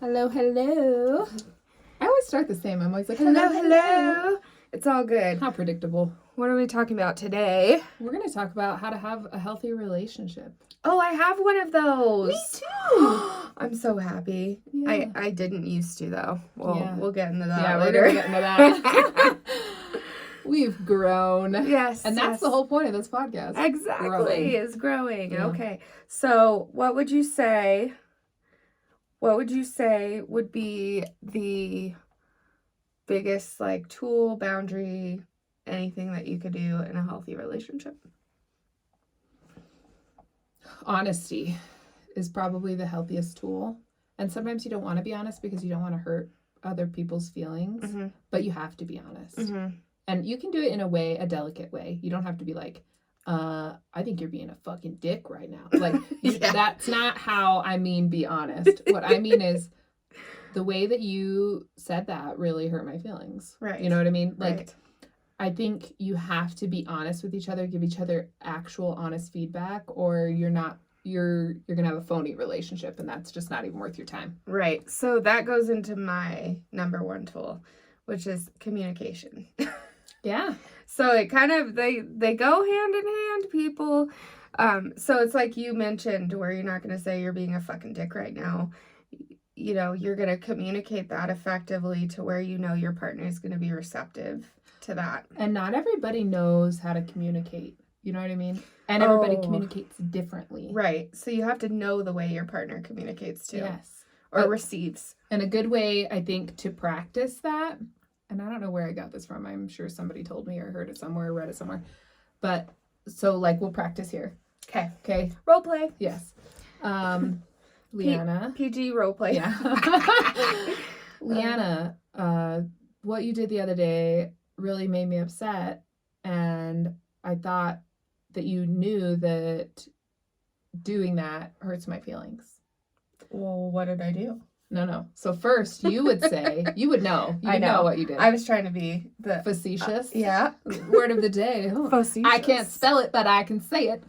Hello, hello. I always start the same. I'm always like, Hello. It's all good. How predictable. What are we talking about today? We're going to talk about how to have a healthy relationship. Oh, I have one of those. Me too. I'm so happy. Yeah. I didn't used to, though. We'll get into that Yeah, later. we're going to get into that. We've grown. Yes. And that's the whole point of this podcast. Exactly. Growing. Is growing. Yeah. Okay. So what would you say would be the biggest tool, boundary, anything that you could do in a healthy relationship? Honesty is probably the healthiest tool. And sometimes you don't want to be honest because you don't want to hurt other people's feelings, but you have to be honest. And you can do it in a delicate way. You don't have to be like, I think you're being a fucking dick right now. That's not how I mean be honest. What I mean is the way that you said that really hurt my feelings. Right. You know what I mean? Right. I think you have to be honest with each other, give each other actual honest feedback, or you're gonna have a phony relationship, and that's just not even worth your time. Right. So that goes into my number one tool, which is communication. Yeah. So it kind of they go hand in hand, people. So it's like you mentioned, where you're not gonna say you're being a fucking dick right now. You know, you're gonna communicate that effectively to where you know your partner is gonna be receptive to that. And not everybody knows how to communicate. You know what I mean? And everybody communicates differently. Right. So you have to know the way your partner communicates too. Yes. Or receives. And a good way, I think, to practice that, and I don't know where I got this from. I'm sure somebody told me or heard it somewhere or read it somewhere. But so we'll practice here. Okay. Role play. Yes. Leanna. PG role play. Yeah. Leanna, what you did the other day really made me upset, and I thought that you knew that doing that hurts my feelings. Well, what did I do? No. So first, you would say, you would know. You would know what you did. I was trying to be the... Facetious? Yeah. Word of the day. Facetious. I can't spell it, but I can say it.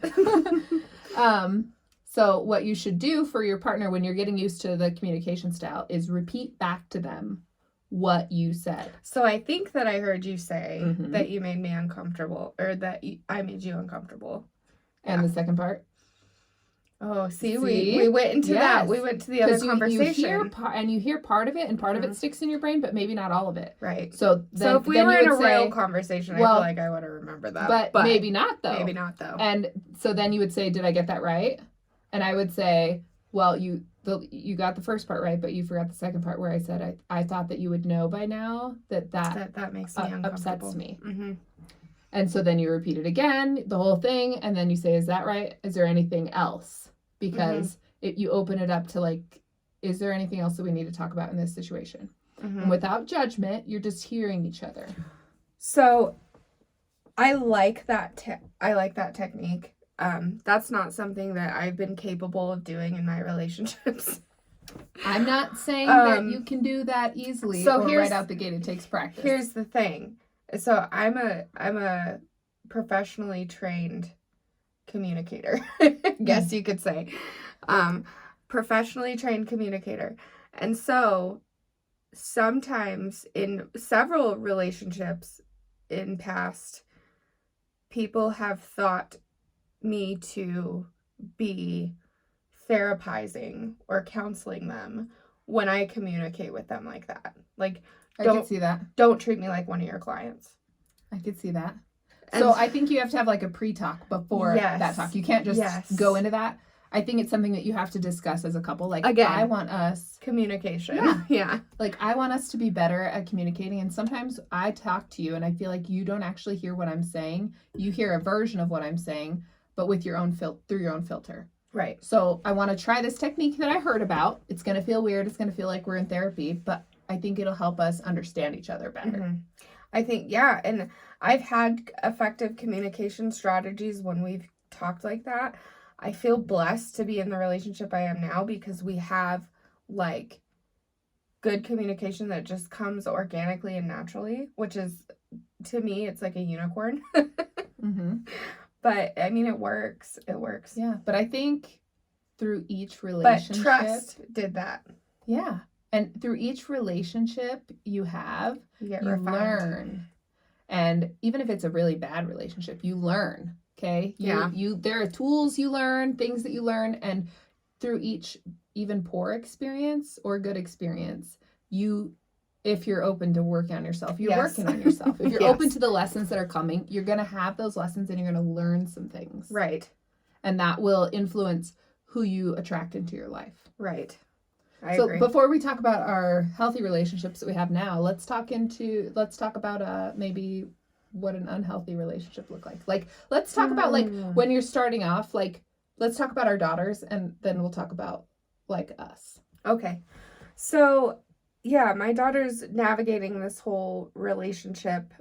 So what you should do for your partner when you're getting used to the communication style is repeat back to them what you said. So I think that I heard you say that you made me uncomfortable, or that I made you uncomfortable. And the second part? Oh, see? We went into that. We went to the other conversation. You hear part of it, and part of it sticks in your brain, but maybe not all of it. Right. So if we were in a real conversation, I feel like I would have remembered that. But maybe not, though. Maybe not, though. And so then you would say, did I get that right? And I would say, well, you got the first part right, but you forgot the second part where I said, I thought that you would know by now that makes me uncomfortable. Upsets me. And so then you repeat it again, the whole thing, and then you say, is that right? Is there anything else? Because you open it up to is there anything else that we need to talk about in this situation? And without judgment, you're just hearing each other. So I like that technique. That's not something that I've been capable of doing in my relationships. I'm not saying that you can do that easily. So right out the gate, it takes practice. Here's the thing. So I'm a professionally trained communicator. Guess you could say. Professionally trained communicator. And so sometimes in several relationships in past, people have thought me to be therapizing or counseling them when I communicate with them like that. I could see that. Don't treat me like one of your clients. I could see that. So I think you have to have a pre-talk before that talk. You can't just go into that. I think it's something that you have to discuss as a couple. Again, I want us... Communication. Yeah. I want us to be better at communicating. And sometimes I talk to you and I feel like you don't actually hear what I'm saying. You hear a version of what I'm saying, but with your own through your own filter. Right. So I want to try this technique that I heard about. It's going to feel weird. It's going to feel like we're in therapy, but I think it'll help us understand each other better. I think, and I've had effective communication strategies when we've talked like that. I feel blessed to be in the relationship I am now because we have good communication that just comes organically and naturally, which is, to me, it's like a unicorn. But I mean, it works. Yeah. But I think through each relationship. But trust did that. Yeah. And through each relationship you have, You get you refined. learn. And even if it's a really bad relationship, you learn. Okay. There are tools you learn, things that you learn. And through each even poor experience or good experience, if you're open to working on yourself, you're working on yourself. If you're open to the lessons that are coming, you're going to have those lessons and you're going to learn some things. Right. And that will influence who you attract into your life. Right. I agree. Before we talk about our healthy relationships that we have now, let's talk about maybe what an unhealthy relationship look like. Like, let's talk about like when you're starting off, like, let's talk about our daughters and then we'll talk about like us. Okay. So, yeah, my daughter's navigating this whole relationship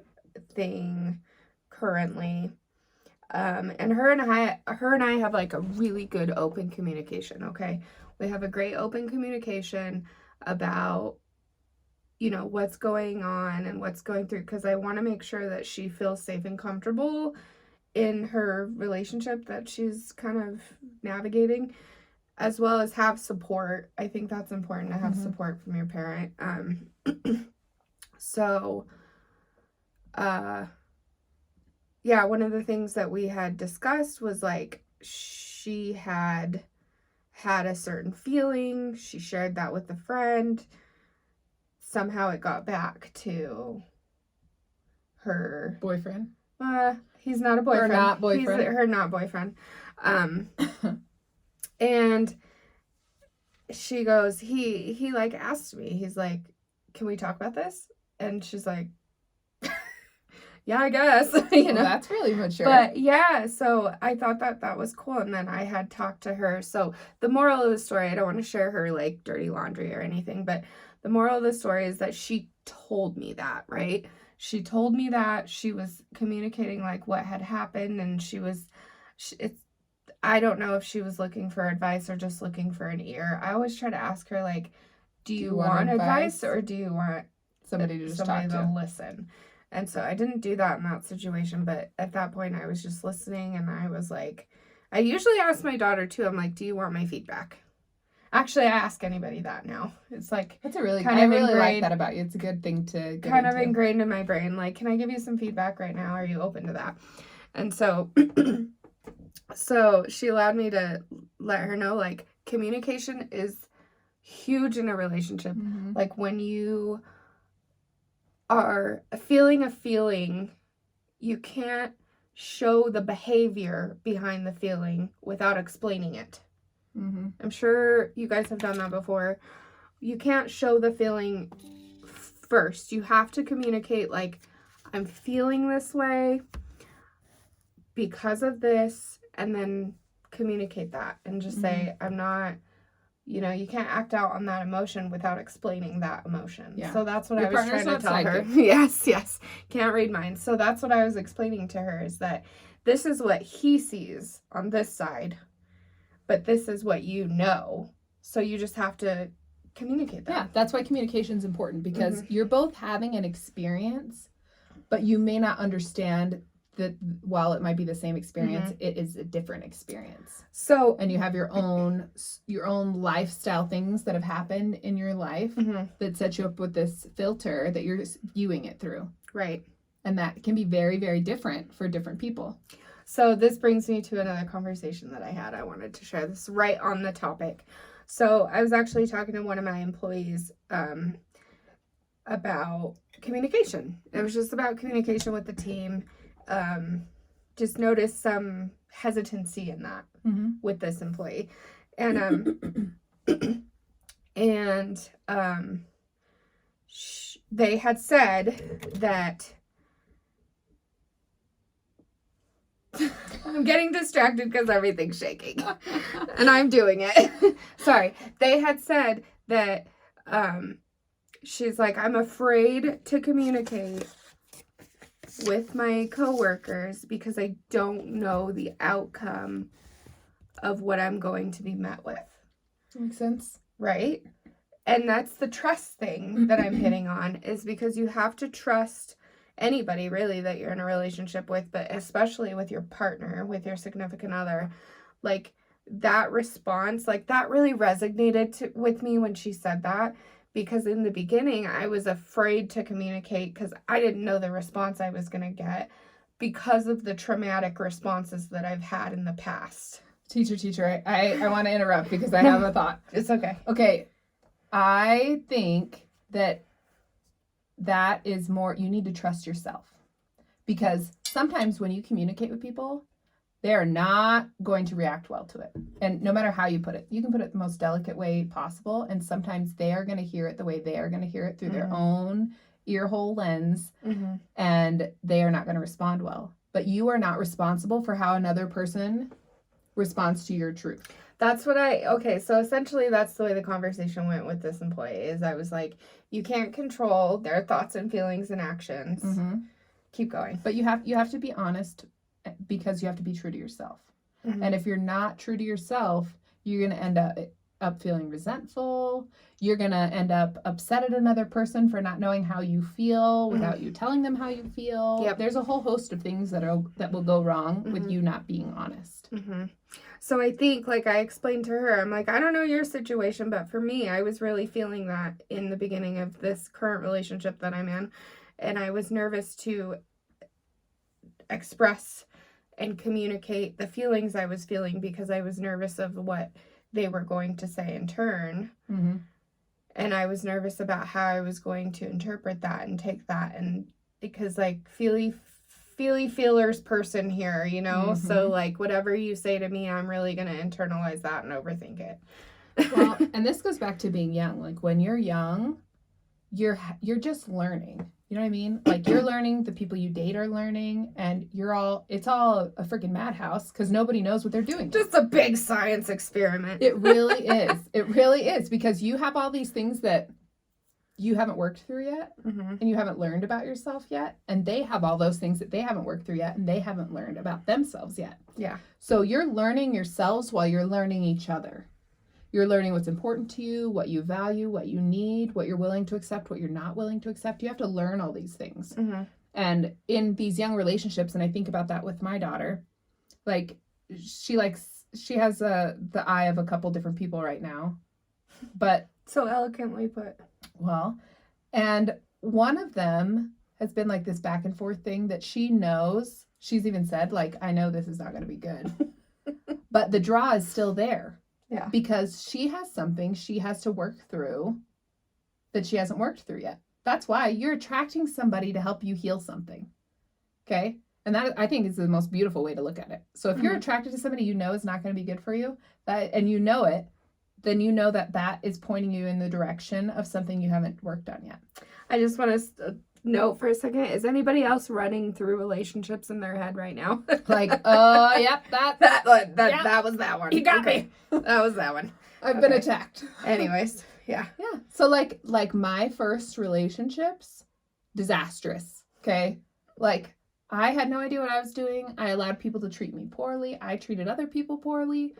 thing currently. And her and I have like a really good open communication, okay? We have a great open communication about, what's going on and what's going through, because I want to make sure that she feels safe and comfortable in her relationship that she's kind of navigating, as well as have support. I think that's important to have support from your parent. Yeah, one of the things that we had discussed was like she had a certain feeling. She shared that with a friend. Somehow it got back to her boyfriend. He's not a boyfriend. Her not boyfriend. He's her not boyfriend. And she goes, he like asked me, he's like, can we talk about this? And she's like, yeah, I guess. Well, that's really mature. But yeah, so I thought that was cool. And then I had talked to her. So the moral of the story, I don't want to share her like dirty laundry or anything, but the moral of the story is that she told me that, right? She told me that she was communicating like what had happened, and I don't know if she was looking for advice or just looking for an ear. I always try to ask her like, do you want advice or do you want somebody to just talk to listen? And so I didn't do that in that situation, but at that point I was just listening, and I was like, I usually ask my daughter too, I'm like, do you want my feedback? Actually, I ask anybody that now. It's like, that's I really like that about you. It's a good thing to get kind of ingrained in my brain. Like, can I give you some feedback right now? Are you open to that? And so, so she allowed me to let her know, like, communication is huge in a relationship. Mm-hmm. Like, when you are feeling a feeling, you can't show the behavior behind the feeling without explaining it. Mm-hmm. I'm sure you guys have done that before. You can't show the feeling first. You have to communicate like, I'm feeling this way because of this, and then communicate that and just say, I'm not, you can't act out on that emotion without explaining that emotion. Yeah. So that's what I was trying to tell her. Psychic. Yes. Can't read minds. So that's what I was explaining to her, is that this is what he sees on this side, but this is what you know. So you just have to communicate that. Yeah, that's why communication is important, because you're both having an experience, but you may not understand that while it might be the same experience, it is a different experience. So, and you have your own lifestyle things that have happened in your life that set you up with this filter that you're viewing it through. Right. And that can be very, very different for different people. So this brings me to another conversation that I had. I wanted to share this right on the topic. So I was actually talking to one of my employees about communication. It was just about communication with the team. Just noticed some hesitancy in that with this employee. And they had said that I'm getting distracted because everything's shaking. And I'm doing it. Sorry. They had said that she's like, I'm afraid to communicate with my coworkers because I don't know the outcome of what I'm going to be met with. Makes sense. Right? And that's the trust thing that I'm hitting on, is because you have to trust anybody really that you're in a relationship with, but especially with your partner, with your significant other. Like, that response, like, that really resonated with me when she said that, because in the beginning I was afraid to communicate because I didn't know the response I was going to get because of the traumatic responses that I've had in the past. Teacher, I want to interrupt because I have a thought. It's okay. Okay, I think that is more, you need to trust yourself. Because sometimes when you communicate with people, they are not going to react well to it. And no matter how you put it, you can put it the most delicate way possible. And sometimes they are going to hear it the way they are going to hear it through their own ear hole lens. And they are not going to respond well. But you are not responsible for how another person responds to your truth. That's what so essentially that's the way the conversation went with this employee is I was like, you can't control their thoughts and feelings and actions. Keep going. But you have to be honest because you have to be true to yourself. And if you're not true to yourself, you're going to end up feeling resentful. You're going to end up upset at another person for not knowing how you feel without you telling them how you feel. Yep. There's a whole host of things that will go wrong with you not being honest. So I think, like I explained to her, I'm like, I don't know your situation, but for me, I was really feeling that in the beginning of this current relationship that I'm in. And I was nervous to express and communicate the feelings I was feeling because I was nervous of what they were going to say in turn. And I was nervous about how I was going to interpret that and take that. And because, like, feelers person here, you know? So, like, whatever you say to me, I'm really going to internalize that and overthink it. Well, and this goes back to being young. Like, when you're young, you're just learning. You know what I mean? Like, you're learning, the people you date are learning, and it's all a freaking madhouse because nobody knows what they're doing. Just a big science experiment. It really is. It really is, because you have all these things that you haven't worked through yet, and you haven't learned about yourself yet, and they have all those things that they haven't worked through yet, and they haven't learned about themselves yet. Yeah. So you're learning yourselves while you're learning each other. You're learning what's important to you, what you value, what you need, what you're willing to accept, what you're not willing to accept. You have to learn all these things. And in these young relationships, and I think about that with my daughter, like, she has the eye of a couple different people right now. But so eloquently put. Well, and one of them has been like this back and forth thing that she knows. She's even said, like, I know this is not going to be good. But the draw is still there. Yeah. Because she has something she has to work through that she hasn't worked through yet. That's why you're attracting somebody to help you heal something. Okay? And that, I think, is the most beautiful way to look at it. So if you're attracted to somebody you know is not going to be good for you, and you know it, then you know that is pointing you in the direction of something you haven't worked on yet. I just want to note for a second, is anybody else running through relationships in their head right now? Like, oh, yep, that was that one. You got me. That was that one. I've been attacked. Anyways, yeah. Yeah. So like my first relationships, disastrous. Okay. Like, I had no idea what I was doing. I allowed people to treat me poorly. I treated other people poorly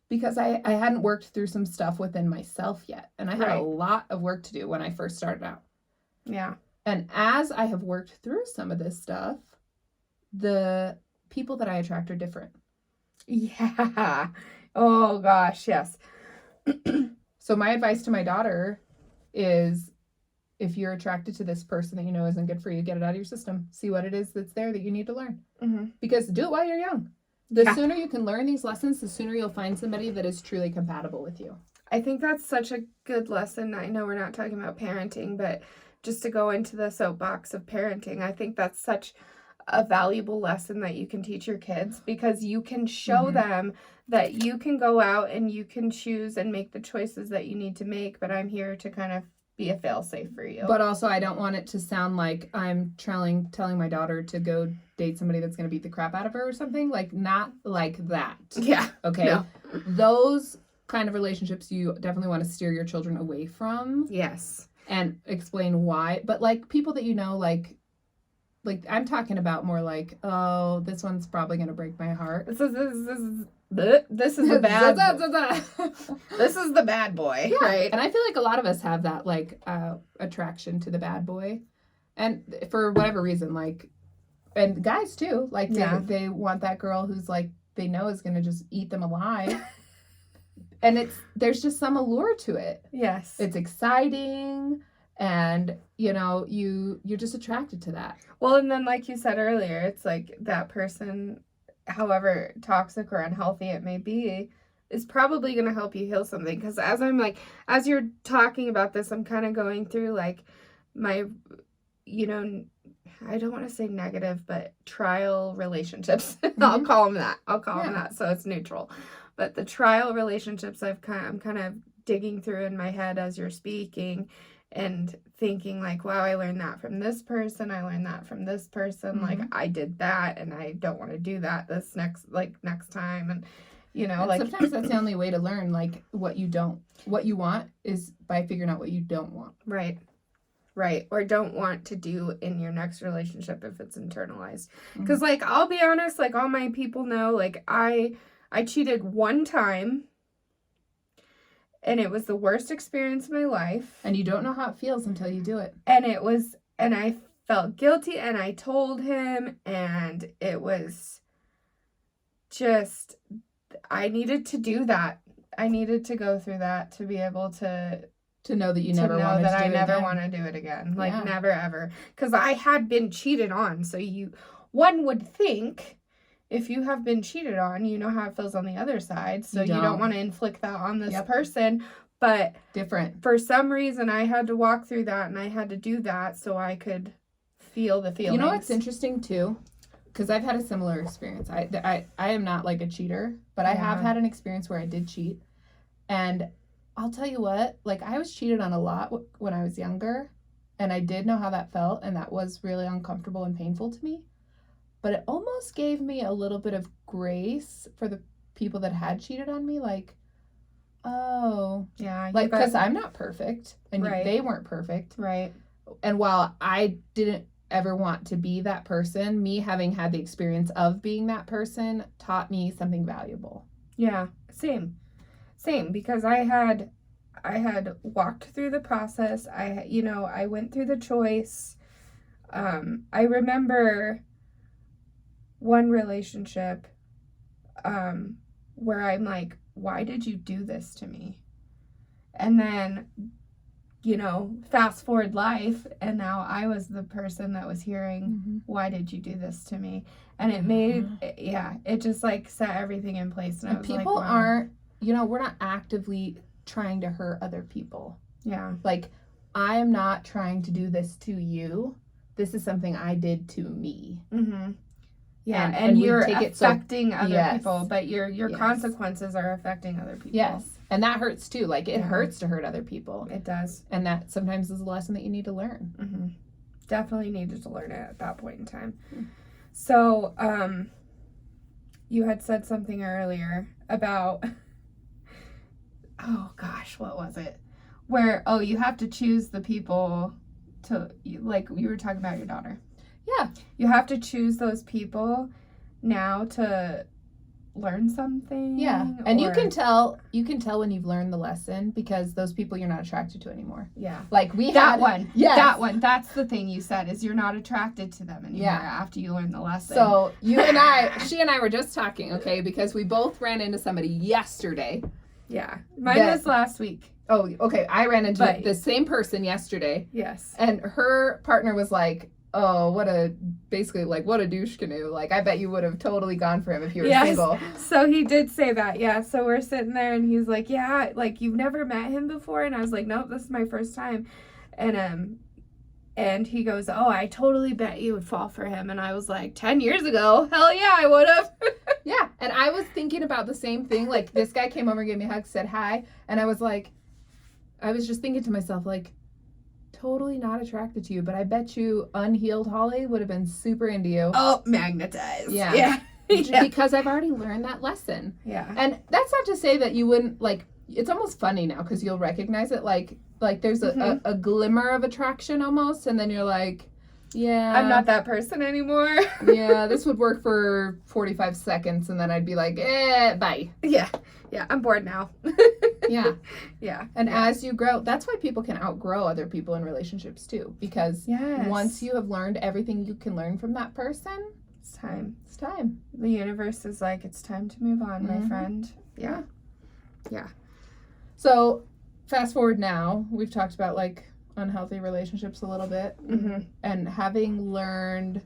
because I hadn't worked through some stuff within myself yet. And I had a lot of work to do when I first started out. Yeah. And as I have worked through some of this stuff, the people that I attract are different. Yeah. Oh, gosh, yes. So my advice to my daughter is, if you're attracted to this person that you know isn't good for you, get it out of your system. See what it is that's there that you need to learn. Because do it while you're young. The sooner you can learn these lessons, the sooner you'll find somebody that is truly compatible with you. I think that's such a good lesson. I know we're not talking about parenting, but just to go into the soapbox of parenting, I think that's such a valuable lesson that you can teach your kids, because you can show them that you can go out and you can choose and make the choices that you need to make, but I'm here to kind of be a fail-safe for you. But also, I don't want it to sound like I'm telling my daughter to go date somebody that's going to beat the crap out of her or something. Like, not like that. Yeah. Okay? No. Those kind of relationships you definitely want to steer your children away from. Yes. And explain why. But, like, people that you know, like I'm talking about more like, oh, this one's probably going to break my heart. This is the bad this is the bad boy, right? And I feel like a lot of us have that, like, attraction to the bad boy, and for whatever reason, like, and guys too, like, they want that girl who's like, they know is gonna just eat them alive. and there's just some allure to it. Yes. It's exciting, and you're just attracted to that. Well, and then like you said earlier, it's like that person, however toxic or unhealthy it may be, is probably going to help you heal something. Because as you're talking about this, I'm kind of going through like my, I don't want to say negative, but trial relationships. Mm-hmm. I'll call them that. So it's neutral. But the trial relationships I'm kind of digging through in my head as you're speaking and thinking like, wow, I learned that from this person. I learned that from this person. Mm-hmm. Like I did that and I don't want to do that next time. And, and like sometimes that's the only way to learn like what you want is by figuring out what you don't want. Right. Or don't want to do in your next relationship if it's internalized. Because, like, I'll be honest, like, all my people know, like, I cheated one time, and it was the worst experience of my life. And you don't know how it feels until you do it. And I felt guilty, and I told him, and it was just, I needed to do that. I needed to go through that to be able to know that you never want to do it again. I never want to do it again. Like, never, ever. Because I had been cheated on. So one would think if you have been cheated on, you know how it feels on the other side. So you don't want to inflict that on this person. But different. For some reason, I had to walk through that and I had to do that so I could feel the feelings. You know what's interesting too? Because I've had a similar experience. I am not like a cheater, but I have had an experience where I did cheat. And I'll tell you what, like I was cheated on a lot when I was younger, and I did know how that felt, and that was really uncomfortable and painful to me. But it almost gave me a little bit of grace for the people that had cheated on me, like, oh, yeah, like because I'm not perfect, and they weren't perfect, right? And while I didn't ever want to be that person, me having had the experience of being that person taught me something valuable. Yeah, same, because I had walked through the process. I went through the choice. I remember one relationship where I'm like, why did you do this to me? And then, fast forward life, and now I was the person that was hearing, why did you do this to me? And it made, it just like set everything in place. And I was people like, wow. aren't, we're not actively trying to hurt other people. Yeah. Like, I am not trying to do this to you. This is something I did to me. Mm-hmm. Yeah, and you're affecting other people, but your Yes. consequences are affecting other people. Yes, and that hurts too. Like, it hurts to hurt other people. It does. And that sometimes is a lesson that you need to learn. Mm-hmm. Definitely needed to learn it at that point in time. Mm-hmm. So, you had said something earlier about, oh gosh, what was it? Where, you have to choose the people to, like, you were talking about your daughter. Yeah. You have to choose those people now to learn something. Yeah. And you can tell when you've learned the lesson because those people you're not attracted to anymore. Yeah. Like that one. Yes. That one. That's the thing you said is you're not attracted to them anymore after you learn the lesson. So she and I were just talking, okay, because we both ran into somebody yesterday. Yeah. Mine was last week. Oh, okay. I ran into the same person yesterday. Yes. And her partner was like, oh, what a douche canoe. Like, I bet you would have totally gone for him if you were single. So he did say that, yeah. So we're sitting there and he's like, yeah, like, you've never met him before? And I was like, nope, this is my first time. And he goes, oh, I totally bet you would fall for him. And I was like, 10 years ago? Hell yeah, I would have. Yeah, and I was thinking about the same thing. Like, this guy came over and gave me a hug, said hi. And I was just thinking to myself, like, totally not attracted to you, but I bet you unhealed Holly would have been super into you. Oh, magnetized. Yeah. Because I've already learned that lesson. Yeah. And that's not to say that you wouldn't, like, it's almost funny now because you'll recognize it. Like there's a glimmer of attraction almost, and then you're like, yeah. I'm not that person anymore. Yeah, this would work for 45 seconds, and then I'd be like, bye. Yeah. Yeah, I'm bored now. Yeah. Yeah. And as you grow, that's why people can outgrow other people in relationships too. Because once you have learned everything you can learn from that person, it's time. It's time. The universe is like, it's time to move on, my friend. Yeah. Yeah. So fast forward now, we've talked about like unhealthy relationships a little bit, and having learned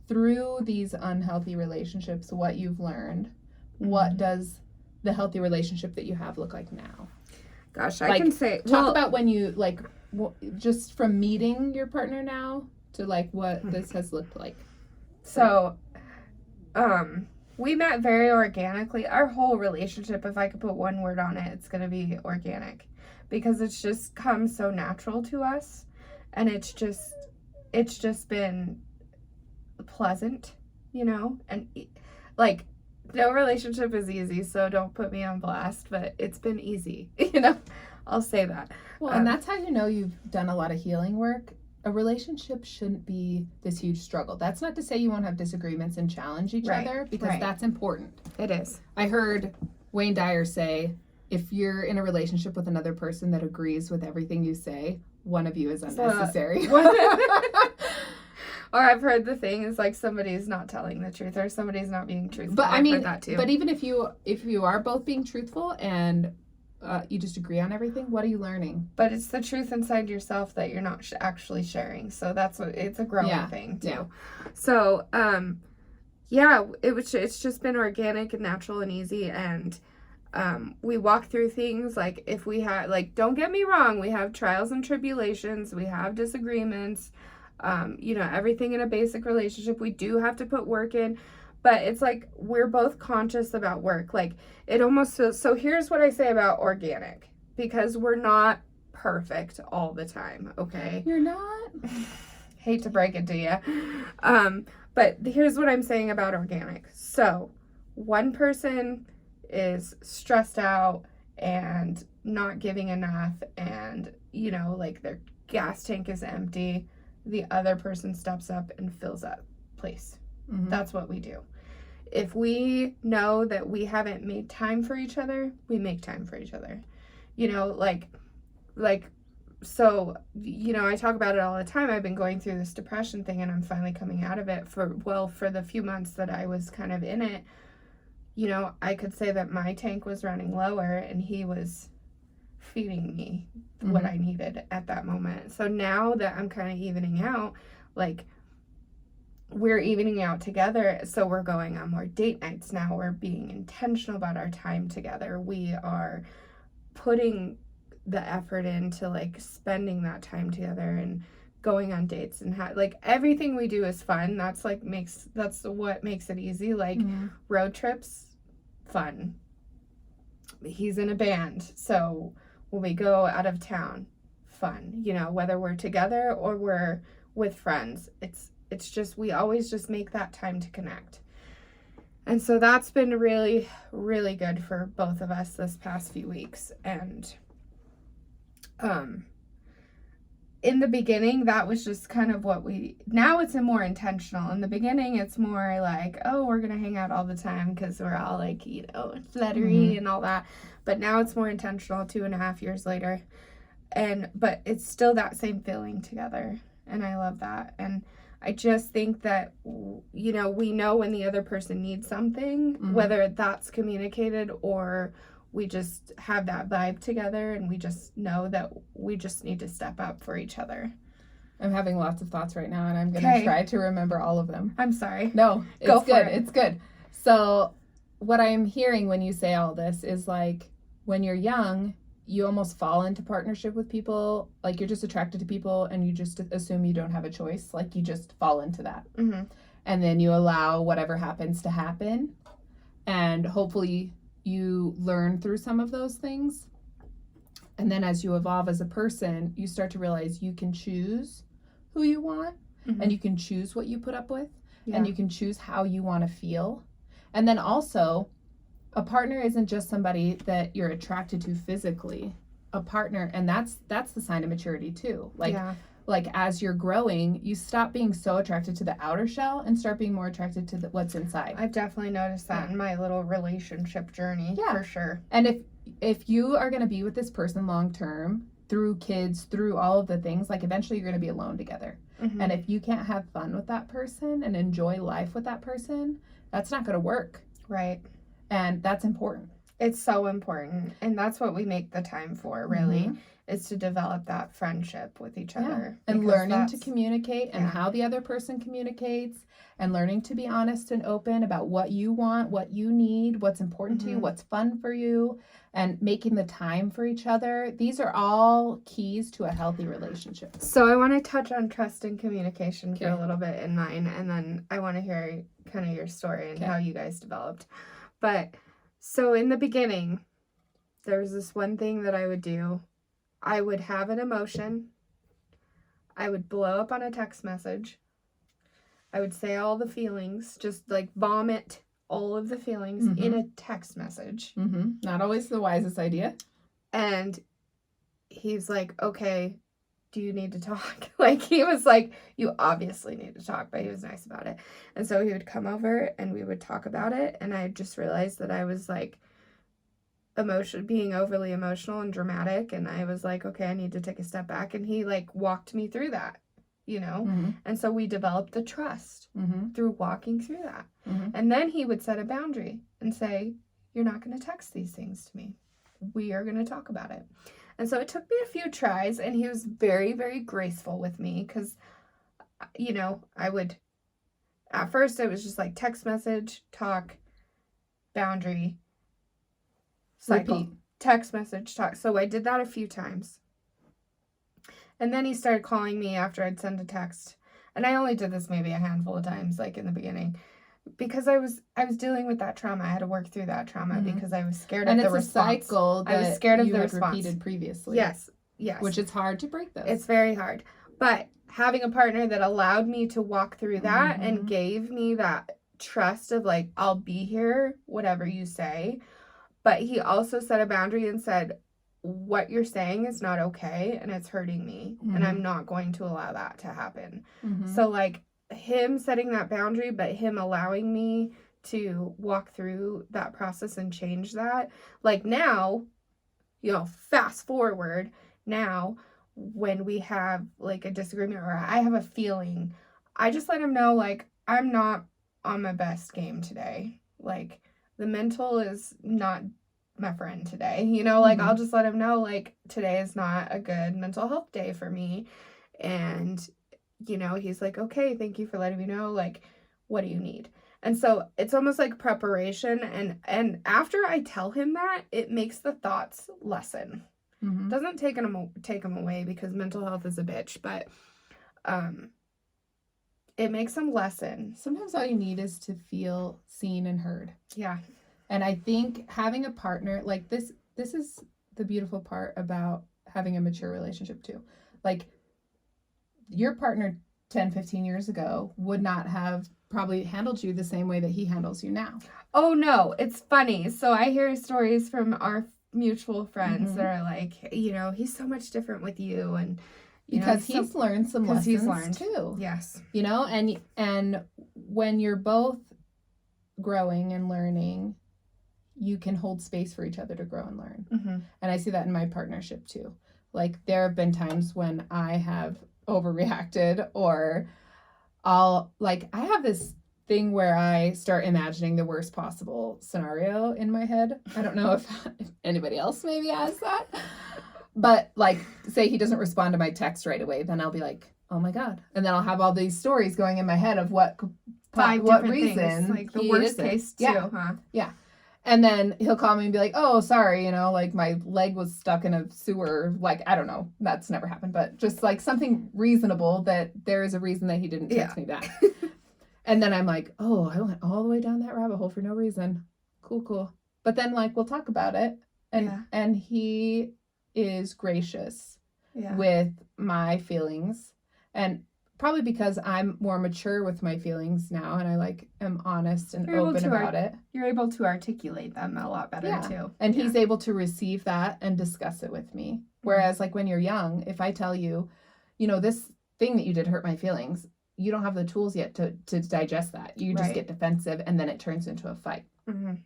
through these unhealthy relationships what you've learned, what does the healthy relationship that you have look like now? Gosh, Like, I can say talk about when you like just from meeting your partner now to like what this has looked like. So we met very organically. Our whole relationship, if I could put one word on it, it's going to be organic, because it's just come so natural to us, and it's just been pleasant, you know? And like, no relationship is easy, so don't put me on blast, but it's been easy, you know? I'll say that. Well, and that's how you know you've done a lot of healing work. A relationship shouldn't be this huge struggle. That's not to say you won't have disagreements and challenge each other, because that's important. It is. I heard Wayne Dyer say, if you're in a relationship with another person that agrees with everything you say, one of you is unnecessary. Or I've heard the thing is like somebody's not telling the truth, or somebody's not being truthful. But I've heard that too. But even if you are both being truthful and you just agree on everything, what are you learning? But it's the truth inside yourself that you're not actually sharing. So that's what it's a growing thing too. Yeah. So it's just been organic and natural and easy, and we walk through things like, if we have, like, don't get me wrong, we have trials and tribulations, we have disagreements, everything in a basic relationship, we do have to put work in, but it's like, we're both conscious about work. Like, it almost feels, so here's what I say about organic, because we're not perfect all the time, okay? You're not? Hate to break it to you. But here's what I'm saying about organic. So, one person is stressed out and not giving enough, and, like, their gas tank is empty. The other person steps up and fills that place. That's what we do. If we know that we haven't made time for each other, we make time for each other. So, I talk about it all the time. I've been going through this depression thing, and I'm finally coming out of it for the few months that I was kind of in it. I could say that my tank was running lower, and he was feeding me what I needed at that moment. So now that I'm kind of evening out, like, we're evening out together, so we're going on more date nights now. We're being intentional about our time together. We are putting the effort into, like, spending that time together and going on dates, and like, everything we do is fun. That's what makes it easy. Like, road trips, fun. He's in a band, so when we go out of town, fun. Whether we're together or we're with friends, it's just, we always just make that time to connect. And so that's been really, really good for both of us this past few weeks. And in the beginning, that was just kind of now it's more intentional. In the beginning, it's more like, oh, we're going to hang out all the time because we're all like, fluttery and all that. But now it's more intentional 2.5 years later. But it's still that same feeling together. And I love that. And I just think that, we know when the other person needs something, whether that's communicated or we just have that vibe together, and we just know that we just need to step up for each other. I'm having lots of thoughts right now, and I'm going to try to remember all of them. I'm sorry. No, it's good. It's good. So what I'm hearing when you say all this is, like, when you're young, you almost fall into partnership with people. Like, you're just attracted to people, and you just assume you don't have a choice. Like, you just fall into that. And then you allow whatever happens to happen. And hopefully you learn through some of those things. And then as you evolve as a person, you start to realize you can choose who you want, and you can choose what you put up with, and you can choose how you want to feel. And then also, a partner isn't just somebody that you're attracted to physically. A partner, and that's the sign of maturity too. Like, as you're growing, you stop being so attracted to the outer shell and start being more attracted to what's inside. I've definitely noticed that in my little relationship journey, for sure. And if you are going to be with this person long term, through kids, through all of the things, like, eventually you're going to be alone together. And if you can't have fun with that person and enjoy life with that person, that's not going to work. Right. And that's important. It's so important. And that's what we make the time for, really, is to develop that friendship with each other. And learning to communicate and how the other person communicates, and learning to be honest and open about what you want, what you need, what's important to you, what's fun for you, and making the time for each other. These are all keys to a healthy relationship. So I want to touch on trust and communication for a little bit in mine, and then I want to hear kind of your story and how you guys developed. But so in the beginning, there was this one thing that I would do. I would have an emotion. I would blow up on a text message. I would say all the feelings, just like vomit all of the feelings in a text message. Not always the wisest idea. And he's like, okay, do you need to talk? Like, he was like, you obviously need to talk, but he was nice about it. And so he would come over and we would talk about it. And I just realized that I was like being overly emotional and dramatic. And I was like, okay, I need to take a step back. And he like walked me through that, you know? And so we developed the trust through walking through that. And then he would set a boundary and say, you're not going to text these things to me. We are going to talk about it. And so it took me a few tries, and he was very, very graceful with me because, you know, at first it was just like text message, talk, boundary, cycle, repeat. Text message, talk. So I did that a few times. And then he started calling me after I'd send a text. And I only did this maybe a handful of times, like in the beginning, because I was dealing with that trauma. I had to work through that trauma because I was scared of the response. And it's a cycle that I was scared of you the had response. repeated previously. Yes. Which it's hard to break those. It's very hard. But having a partner that allowed me to walk through that and gave me that trust of like, I'll be here, whatever you say. But he also set a boundary and said, what you're saying is not okay and it's hurting me. And I'm not going to allow that to happen. So like him setting that boundary, but him allowing me to walk through that process and change that. Like now, you know, fast forward now, when we have like a disagreement or I have a feeling, I just let him know, like, I'm not on my best game today. Like, the mental is not my friend today. You know, like, I'll just let him know, like, today is not a good mental health day for me. And, you know, he's like, okay, thank you for letting me know. Like, what do you need? And so it's almost like preparation. And after I tell him that, it makes the thoughts lessen. Doesn't take them away because mental health is a bitch, but it makes them lessen. Sometimes all you need is to feel seen and heard. Yeah. And I think having a partner like this is the beautiful part about having a mature relationship too. Like, your partner 10, 15 years ago would not have probably handled you the same way that he handles you now. Oh no, it's funny. So I hear stories from our mutual friends that are like, you know, he's so much different with you, and because he's learned some lessons too. Yes. You know, and when you're both growing and learning, you can hold space for each other to grow and learn. And I see that in my partnership too. Like, there have been times when I have overreacted, or I have this thing where I start imagining the worst possible scenario in my head. I don't know if anybody else maybe has that. But, like, say he doesn't respond to my text right away, then I'll be like, oh my God. And then I'll have all these stories going in my head of what reason. Like the worst case too, huh? Yeah. And then he'll call me and be like, oh, sorry, you know, like, my leg was stuck in a sewer. Like, I don't know. That's never happened. But just, like, something reasonable that there is a reason that he didn't text me back. And then I'm like, oh, I went all the way down that rabbit hole for no reason. Cool. But then, like, we'll talk about it. And he is gracious with my feelings. And probably because I'm more mature with my feelings now, and I, like, am honest and open about it. You're able to articulate them a lot better too. And he's able to receive that and discuss it with me. Whereas, like, when you're young, if I tell you, you know, this thing that you did hurt my feelings, you don't have the tools yet to digest that. You just get defensive, and then it turns into a fight. And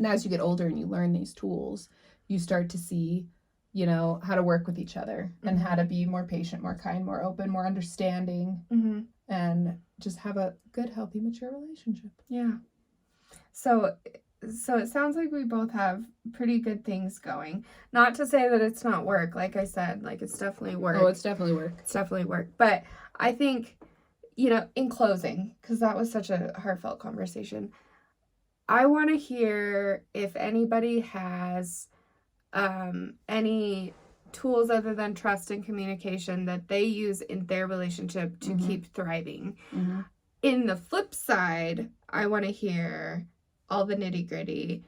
as you get older and you learn these tools, you start to see, you know, how to work with each other and how to be more patient, more kind, more open, more understanding, and just have a good, healthy, mature relationship. Yeah. So So it sounds like we both have pretty good things going. Not to say that it's not work. Like I said, like it's definitely work. Oh, it's definitely work. It's definitely work. But I think, you know, in closing, because that was such a heartfelt conversation, I want to hear if anybody has any tools other than trust and communication that they use in their relationship to keep thriving. Mm-hmm. In the flip side, I want to hear all the nitty-gritty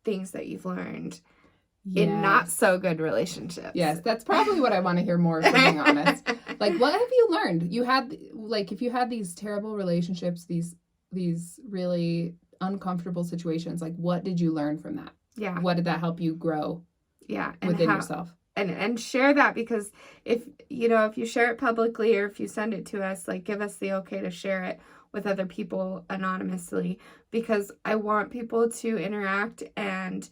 things that you've learned in not so good relationships. Yes, that's probably what I want to hear more, if I'm being honest. Like, what have you learned? You had, like, if you had these terrible relationships, these really uncomfortable situations, like, what did you learn from that? Yeah. What did that help you grow? Yeah. Within yourself. And share that, because if, you know, if you share it publicly or if you send it to us, like, give us the okay to share it with other people anonymously, because I want people to interact and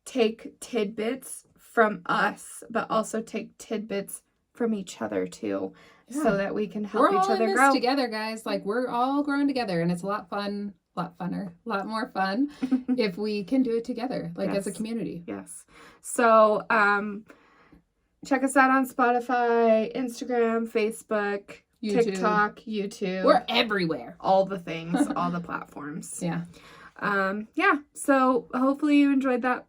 take tidbits from us, but also take tidbits from each other too, so that we can help each other grow. We're all in this together, guys. Like, we're all growing together, and it's a lot more fun if we can do it together, like as a community. Yes. So, check us out on Spotify, Instagram, Facebook, YouTube. TikTok, YouTube. We're everywhere. All the things, all the platforms. Yeah. Yeah. So hopefully you enjoyed that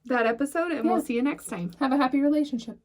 episode, and we'll see you next time. Have a happy relationship.